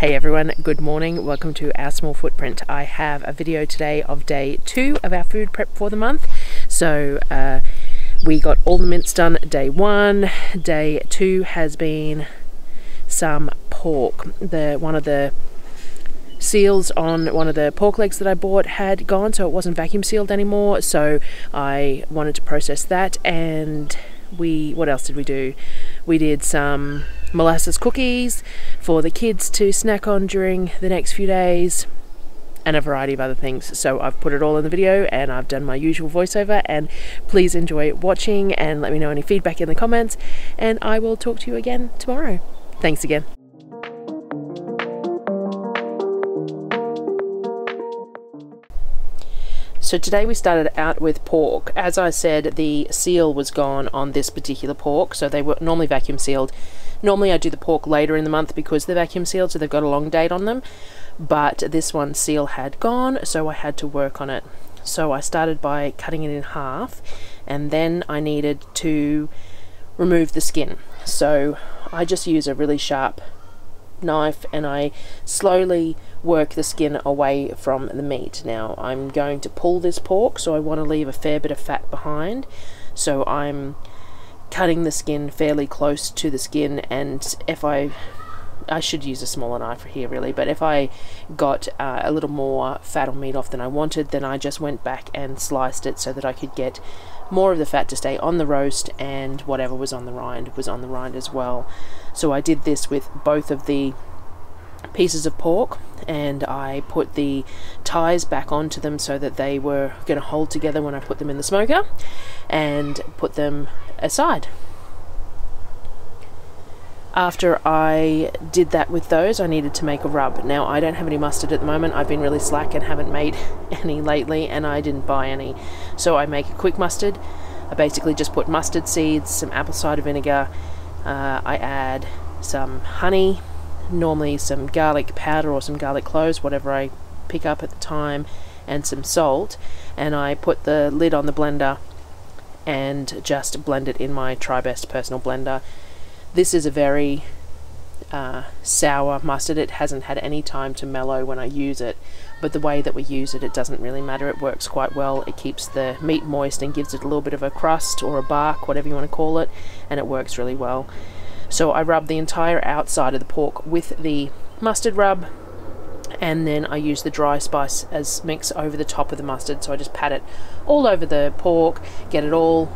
Hey everyone, good morning. Welcome to Our Small Footprint. I have a video today of day 2 of our food prep for the month. So we got all the mince done day 1. Day 2 has been some pork. One of the seals on one of the pork legs that I bought had gone, so it wasn't vacuum sealed anymore. So I wanted to process that, and what else did we do? We did some molasses cookies for the kids to snack on during the next few days, and a variety of other things. So I've put it all in the video, and I've done my usual voiceover, and please enjoy watching and let me know any feedback in the comments, and I will talk to you again tomorrow. Thanks again. So today we started out with pork. As I said, the seal was gone on this particular pork, so they were normally vacuum sealed. Normally I do the pork later in the month because they're vacuum sealed, so they've got a long date on them. But this one seal had gone, so I had to work on it. So I started by cutting it in half, and then I needed to remove the skin. So I just use a really sharp knife and I slowly work the skin away from the meat. Now I'm going to pull this pork, so I want to leave a fair bit of fat behind, so I'm cutting the skin fairly close to the skin, and if I should use a smaller knife here really, but if I got a little more fat or meat off than I wanted, then I just went back and sliced it so that I could get more of the fat to stay on the roast, and whatever was on the rind was on the rind as well. So I did this with both of the pieces of pork, and I put the ties back onto them so that they were going to hold together when I put them in the smoker, and put them aside. After I did that with those, I needed to make a rub. Now I don't have any mustard at the moment. I've been really slack and haven't made any lately, and I didn't buy any. So I make a quick mustard. I basically just put mustard seeds, some apple cider vinegar, I add some honey, normally some garlic powder or some garlic cloves, whatever I pick up at the time, and some salt, and I put the lid on the blender and just blend it in my TriBest personal blender. This is a very sour mustard. It hasn't had any time to mellow when I use it, but the way that we use it, it doesn't really matter. It works quite well. It keeps the meat moist and gives it a little bit of a crust or a bark, whatever you want to call it, and it works really well. So I rub the entire outside of the pork with the mustard rub, and then I use the dry spice as mix over the top of the mustard. So I just pat it all over the pork, get it all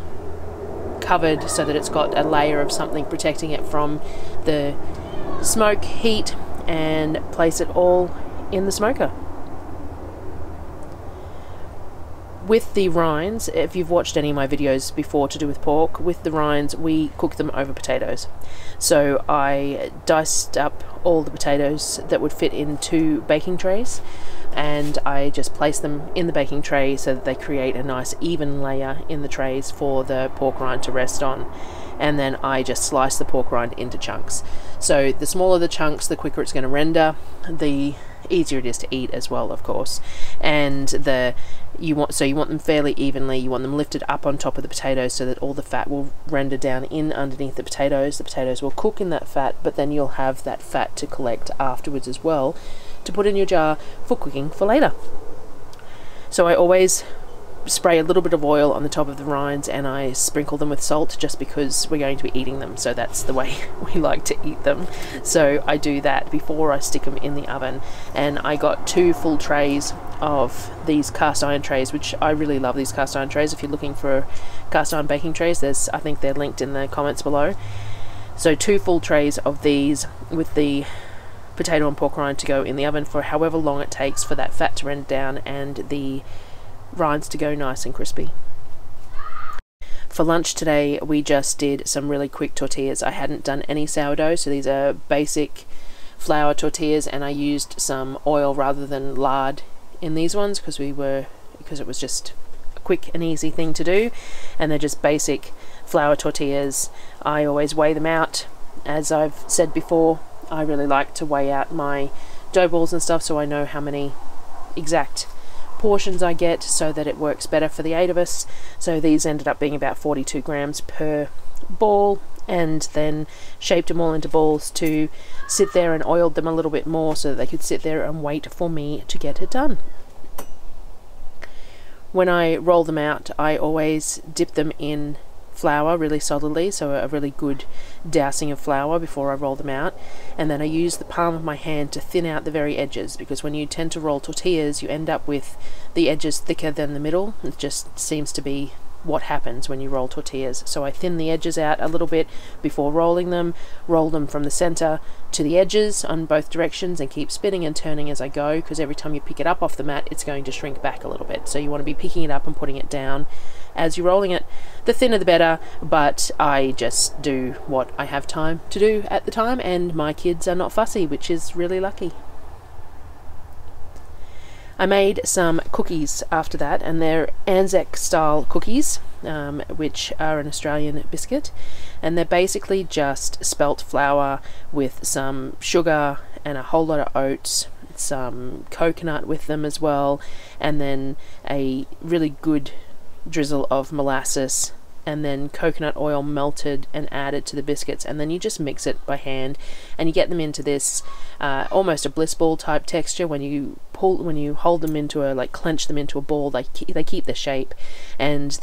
covered so that it's got a layer of something protecting it from the smoke heat, and place it all in the smoker. With the rinds, if you've watched any of my videos before to do with pork, with the rinds we cook them over potatoes. So I diced up all the potatoes that would fit in 2 baking trays, and I just place them in the baking tray so that they create a nice even layer in the trays for the pork rind to rest on. And then I just slice the pork rind into chunks. So the smaller the chunks, the quicker it's going to render, the easier it is to eat as well, of course. And you want them fairly evenly. You want them lifted up on top of the potatoes so that all the fat will render down in underneath the potatoes. The potatoes will cook in that fat, but then you'll have that fat to collect afterwards as well, to put in your jar for cooking for later. So I always spray a little bit of oil on the top of the rinds, and I sprinkle them with salt just because we're going to be eating them, so that's the way we like to eat them. So I do that before I stick them in the oven. And I got 2 full trays of these cast iron trays, which I really love these cast iron trays. If you're looking for cast iron baking trays, I think they're linked in the comments below. So 2 full trays of these with the potato and pork rind to go in the oven for however long it takes for that fat to render down and the rinds to go nice and crispy. For lunch today we just did some really quick tortillas. I hadn't done any sourdough, so these are basic flour tortillas, and I used some oil rather than lard in these ones because it was just a quick and easy thing to do. And they're just basic flour tortillas. I always weigh them out. As I've said before, I really like to weigh out my dough balls and stuff so I know how many exact portions I get, so that it works better for the 8 of us. So these ended up being about 42 grams per ball, and then shaped them all into balls to sit there, and oiled them a little bit more so that they could sit there and wait for me to get it done. When I roll them out, I always dip them in flour really solidly, so a really good dousing of flour before I roll them out, and then I use the palm of my hand to thin out the very edges, because when you tend to roll tortillas you end up with the edges thicker than the middle. It just seems to be what happens when you roll tortillas. So I thin the edges out a little bit before rolling them, roll them from the center to the edges on both directions, and keep spinning and turning as I go, because every time you pick it up off the mat it's going to shrink back a little bit, so you want to be picking it up and putting it down as you're rolling it. The thinner the better, but I just do what I have time to do at the time, and my kids are not fussy, which is really lucky. I made some cookies after that, and they're Anzac style cookies, which are an Australian biscuit, and they're basically just spelt flour with some sugar and a whole lot of oats, some coconut with them as well, and then a really good drizzle of molasses, and then coconut oil melted and added to the biscuits, and then you just mix it by hand, and you get them into this almost a bliss ball type texture. When you hold them into a, like, clench them into a ball, they keep their shape, and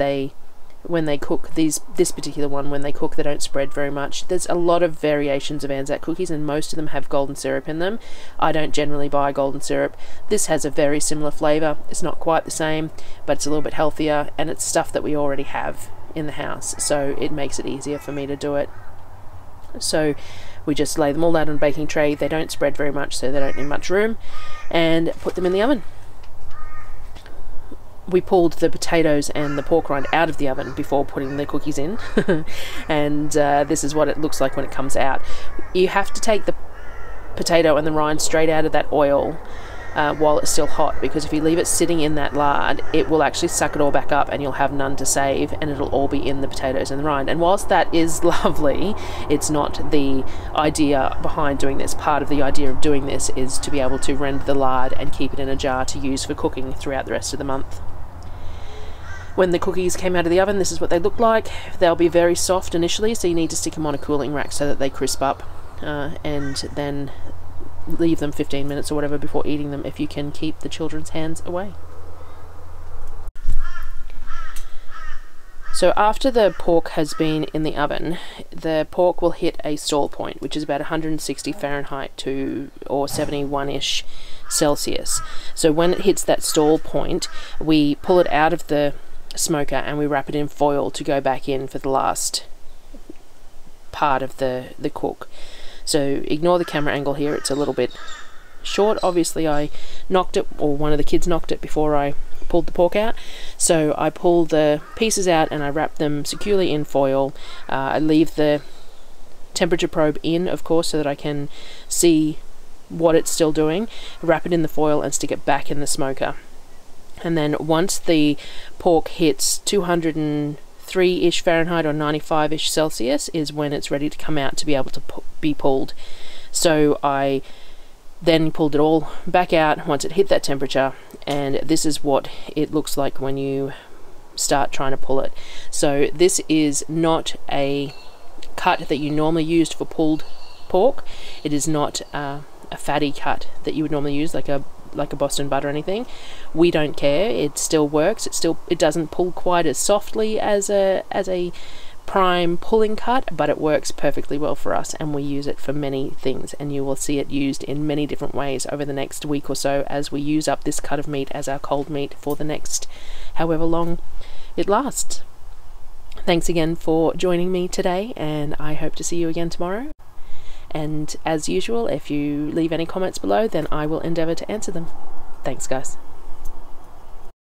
when they cook, this particular one, when they cook, they don't spread very much. There's a lot of variations of Anzac cookies, and most of them have golden syrup in them. I don't generally buy golden syrup. This has a very similar flavour. It's not quite the same, but it's a little bit healthier, and it's stuff that we already have in the house, so it makes it easier for me to do it. So we just lay them all out on a baking tray. They don't spread very much, so they don't need much room, and put them in the oven. We pulled the potatoes and the pork rind out of the oven before putting the cookies in, and this is what it looks like when it comes out. You have to take the potato and the rind straight out of that oil while it's still hot, because if you leave it sitting in that lard, it will actually suck it all back up, and you'll have none to save, and it'll all be in the potatoes and the rind. And whilst that is lovely, it's not the idea behind doing this. Part of the idea of doing this is to be able to rend the lard and keep it in a jar to use for cooking throughout the rest of the month. When the cookies came out of the oven, this is what they look like. They'll be very soft initially, so you need to stick them on a cooling rack so that they crisp up, and then leave them 15 minutes or whatever before eating them, if you can keep the children's hands away. So after the pork has been in the oven, the pork will hit a stall point, which is about 160 Fahrenheit or 71-ish Celsius. So when it hits that stall point, we pull it out of the smoker and we wrap it in foil to go back in for the last part of the cook. So ignore the camera angle here, it's a little bit short. Obviously I knocked it, or one of the kids knocked it before I pulled the pork out. So I pull the pieces out and I wrap them securely in foil. I leave the temperature probe in, of course, so that I can see what it's still doing. Wrap it in the foil and stick it back in the smoker. And then once the pork hits 203-ish Fahrenheit or 95-ish Celsius is when it's ready to come out to be able to be pulled. So I then pulled it all back out once it hit that temperature, and this is what it looks like when you start trying to pull it. So this is not a cut that you normally used for pulled pork. It is not a fatty cut that you would normally use, like a Boston butt or anything. We don't care, it still works. It doesn't pull quite as softly as a prime pulling cut, but it works perfectly well for us, and we use it for many things, and you will see it used in many different ways over the next week or so as we use up this cut of meat as our cold meat for the next however long it lasts. Thanks again for joining me today, and I hope to see you again tomorrow. And as usual, if you leave any comments below, then I will endeavour to answer them. Thanks, guys.